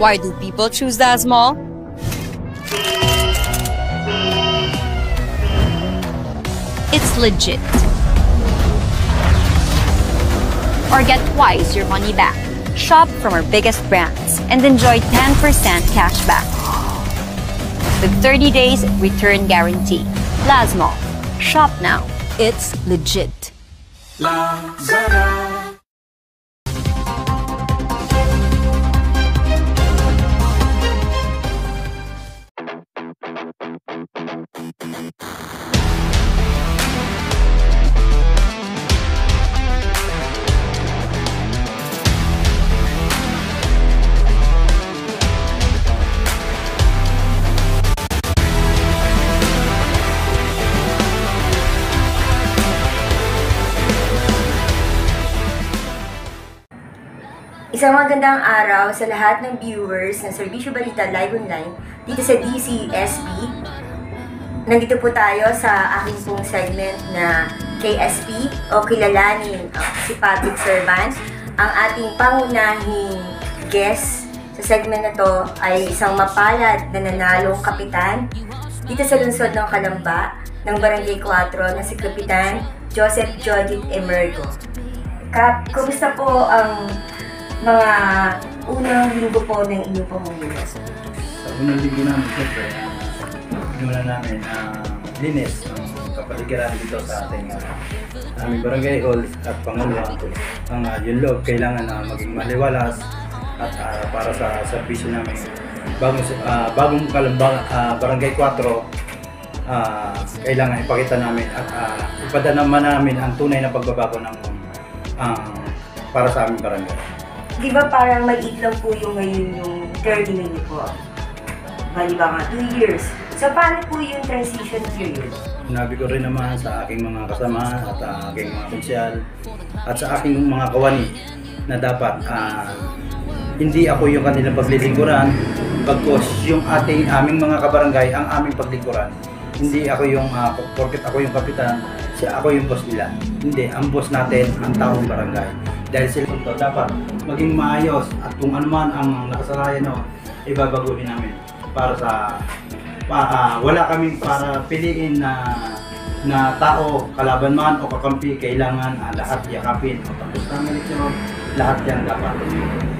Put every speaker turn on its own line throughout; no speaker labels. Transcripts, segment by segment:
Why do people choose Las Mall? It's legit. Or get twice your money back. Shop from our biggest brands and enjoy 10% cash back. With 30 days return guarantee. Las Mall. Shop now. It's legit. Lazada.
Isang magandang araw sa lahat ng viewers ng Serbisyo Balita Live Online dito sa DCSB. Nandito po tayo sa aking pong segment na KSP o Kilalanin si Public Servant. Ang ating pangunahing guest sa segment na to ay isang mapalad na nanalong kapitan dito sa lungsod ng Calamba ng Barangay 4 na si Kapitan Joseph Jodith Emergo. Kap, kumusta po ang mga unang linggo po ng inyong pamumuno?
Sa unang linggo namin, siyempre, ginawa namin linis ang kapaligiran dito sa ating aming barangay hall at pangalawa, ang yung loob kailangan maging maliwalas at para sa serbisyo namin. Bagong Calamba, Barangay 4, kailangan ipakita namin at ipadama namin ang tunay na pagbabago ng para sa aming barangay.
Di ba parang maliit lang po yung ngayon yung third minute po? Bali ba nga 2 years? So paano po yung transition period?
Sinabi ko rin naman sa aking mga kasama at aking mga konsyal at sa aking mga kawani na dapat hindi ako yung kanilang paglilingkuran, bagkus yung aming mga kabarangay ang aming paglingkuran. Hindi ako yung, porket ako yung kapitan, ako yung boss nila. Hindi, ang boss natin ang taong barangay. Dahil sila ito dapat maging maayos at kung ano man ang nakasalayan ibabaguhin namin para sa wala kaming para piliin na tao, kalaban man o kakampi, kailangan lahat yakapin o tapos ng eleksyon, lahat yan dapat.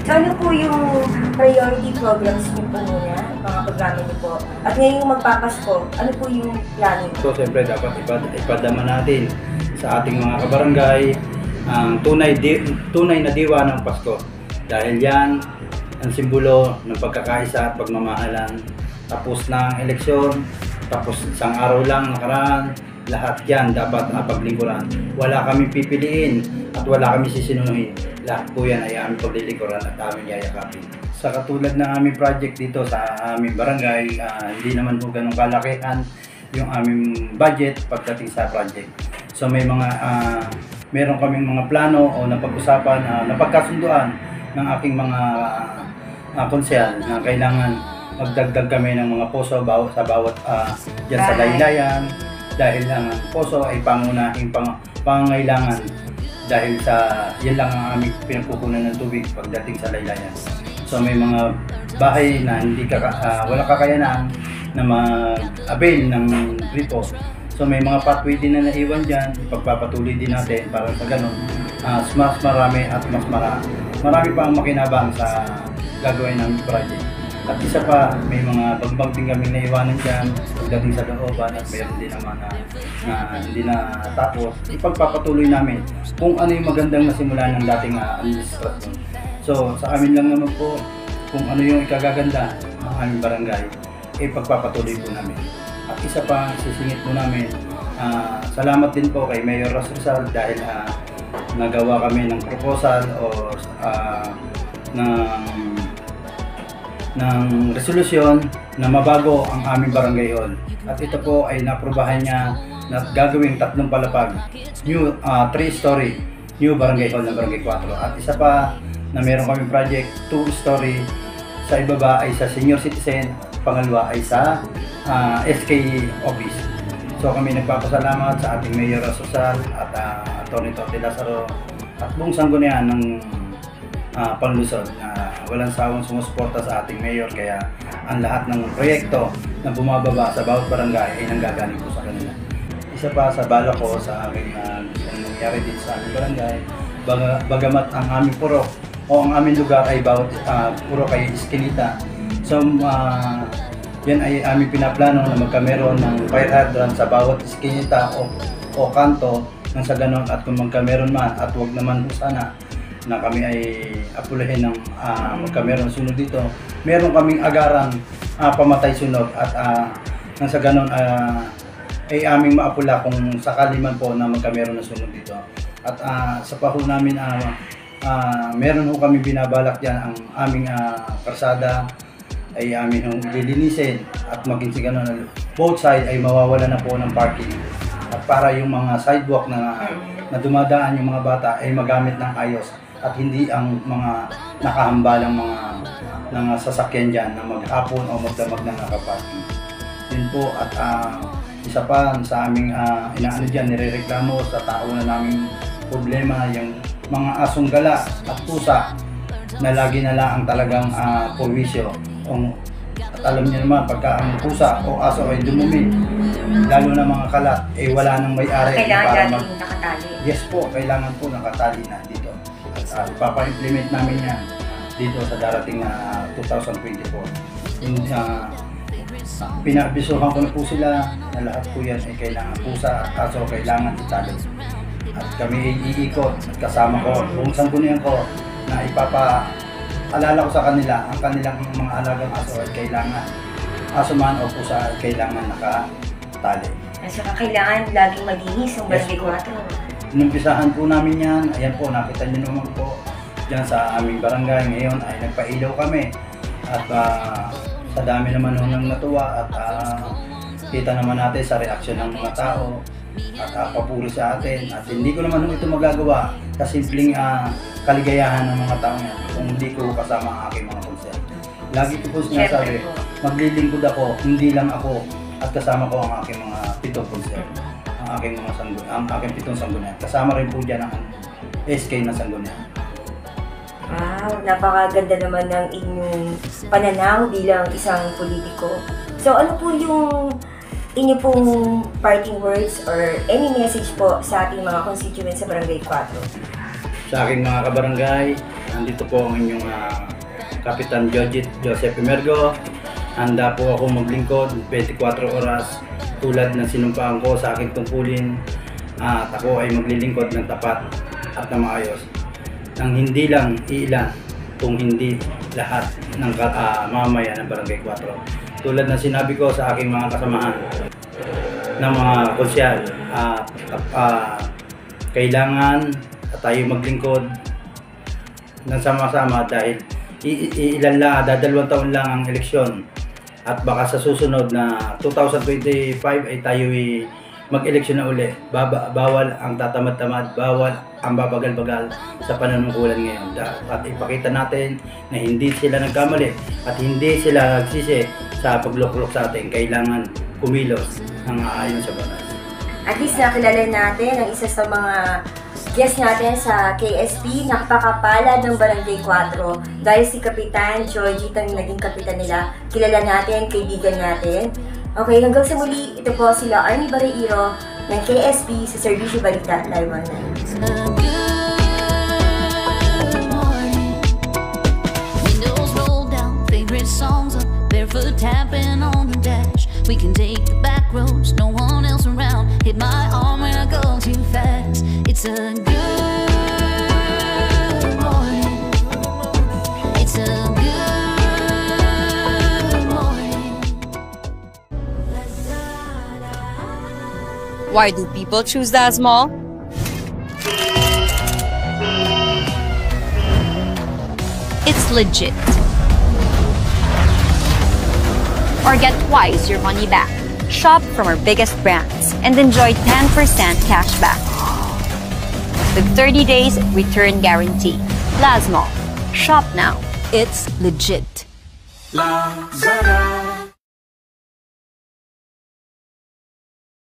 So ano po yung priority programs niyo po muna, mga programa niyo po? At ngayong magpapasko, ano po yung plano niyo?
So siyempre dapat ipadama natin sa ating mga kabarangay ang tunay na diwa ng Pasko. Dahil yan ang simbolo ng pagkakaisa at pagmamahalan. Tapos na ang eleksyon, tapos isang araw lang nakaraan, lahat yan dapat paglingkuran. Wala kami pipiliin at wala kami sisinuhin. Lahat po yan ay aming paglilingkuran at aming yayakapin. Sa katulad ng aming project dito sa aming barangay, hindi naman po ganun kalakihan yung aming budget pagdating sa project. So may meron kaming mga plano o napag-usapan, napagkasunduan ng aking mga konsyal na kailangan magdagdag kami ng mga poso sa bawat dyan sa laylayan dahil ang poso ay pangunahing pangangailangan dahil sa yan lang ang aming pinagkukunan ng tubig pagdating sa laylayan. So may mga bahay na hindi wala kakayanan na mag-avail ng gripo. So may mga pathway din na naiwan dyan, ipagpapatuloy din natin para sa ganun. Mas marami at mas marami pa ang makinabang sa gagawin ng project. At isa pa, may mga bagbag din kami naiwanan dyan pagdating sa looban at mayroon din naman na hindi na tapos. Ipagpapatuloy namin kung ano yung magandang nasimula ng dating administrasyon. So sa amin lang naman po, kung ano yung ikagaganda ng aming barangay, ipagpapatuloy po namin. At isa pa, sisingit po namin, salamat din po kay Mayor Rizal dahil nagawa kami ng proposal o ng resolusyon na mabago ang aming barangay hall. At ito po ay naprobahan niya na gagawing 3 palapag, new 3-story, new barangay hall ng Barangay 4. At isa pa na meron kaming project, 2-story, sa ibaba ay sa senior citizen, pangalawa ay sa SK office. So kami nagpapasalamat sa ating Mayor Rizal at Atty. Tote Lazaro at buong sanggunian ng Panlusod. walang sawang sumusuporta sa ating mayor, kaya ang lahat ng proyekto na bumababa sa bawat barangay ay nanggagaling po sa kanila. Isa pa sa balak ko sa aking nangyari dito sa aming barangay, bagamat ang aming purok o ang aming lugar ay bawat puro kay Eskinita. So yan ay aming pinaplano na magkameron ng fire hydrant sa bawat Eskinita o kanto, nang sa ganon at kung magkameron man at wag naman sana na kami ay apulahin ng magkameron sunod dito, meron kaming agarang pamatay sunod at nang sa ganon ay aming maapula kung sakali man po na magkameron na sunod dito. At sa paho namin meron ho kami binabalak dyan, ang aming karsada ay aming lilinisin at maging si ganon both side ay mawawala na po ng parking, at para yung mga sidewalk na dumadaan yung mga bata ay magamit ng ayos at hindi ang mga nakahambalang mga sasakyan dyan na maghapon o magdamag na nakaparking. Yun po, at isa pa sa aming inaano dyan, nirereklamo sa tao na naming problema, yung mga asong gala at pusa na lagi na lang talagang perwisyo. At alam niyo naman, pagka ang pusa o aso ay dumumi, lalo na mga kalat, wala nang may-ari.
Kailangan nakatali.
Yes po, kailangan po nakatali na dito. At ipapa-implement namin yan dito sa darating na 2024. Pinabisuhan ko na po sila na lahat po yan ay kailangan pusa at aso kailangan itali. At kami iikot at kasama ko, buong sanggunian ko na ipapaalala ko sa kanila ang kanilang mga alagang aso ay kailangan, aso man o pusa ay kailangan nakatali.
So kailangan laging malinis ang barangay 4.
Inumpisahan po namin yan. Ayan po, nakita niyo naman po dyan sa aming barangay. Ngayon ay nagpailaw kami. At sa dami naman nung natuwa at kita naman natin sa reaksyon ng mga tao at papuri sa atin. At hindi ko naman ito magagawa sa simpleng kaligayahan ng mga tao yan kung hindi ko kasama ang aking mga konser. Lagi ko po sinasabi, maglilingkod ako, hindi lang ako, at kasama ko ang aking mga 7 konser. Ang aking 7 sanggunian. Kasama rin po dyan ang SK na sanggunian.
Wow, napakaganda naman ng inyong pananaw bilang isang politiko. So ano po yung inyo pong parting words or any message po sa ating mga constituents sa Barangay 4?
Sa aking mga kabarangay, nandito po ang inyong Kapitan Joseph Emergo. Handa po ako maglingkod 24 oras tulad ng sinumpaan ko sa aking tungkulin, at ako ay maglilingkod ng tapat at na maayos. Nang hindi lang ilan, kung hindi lahat ng mamamayan ng Barangay 4. Tulad ng sinabi ko sa aking mga kasamahan ng mga konsyal, kailangan tayo maglingkod ng sama-sama dahil ilan lang, 2 taon lang ang eleksyon. At baka sa susunod na 2025 ay tayo mag-eleksyon na uli. Bawal ang tatamad-tamad, bawal ang babagal-bagal sa panunungkulan ngayon. At ipakita natin na hindi sila nagkamali at hindi sila nagsisi sa pagluklok sa atin. Kailangan kumilos ng ayon sa batas.
At least nakilala natin ang isa sa mga guest natin sa KSP, napakapalad ng Barangay 4 dahil si Kapitan Georgie ang naging kapitan nila. Kilala natin, kaibigan natin. Okay, hanggang sa muli, ito po sila Arnie Barreiro ng KSP sa Serbisyo Balita Live Online.
Barefoot tapping on the dash. We can take the back roads, no one else around. Hit my arm when I go too fast. It's a good morning. It's a good morning.
Why do people choose Daz Mall? It's legit. Or get twice your money back. Shop from our biggest brands and enjoy 10% cash back. With 30 days return guarantee. Lazmall. Shop now. It's legit.
Lazada.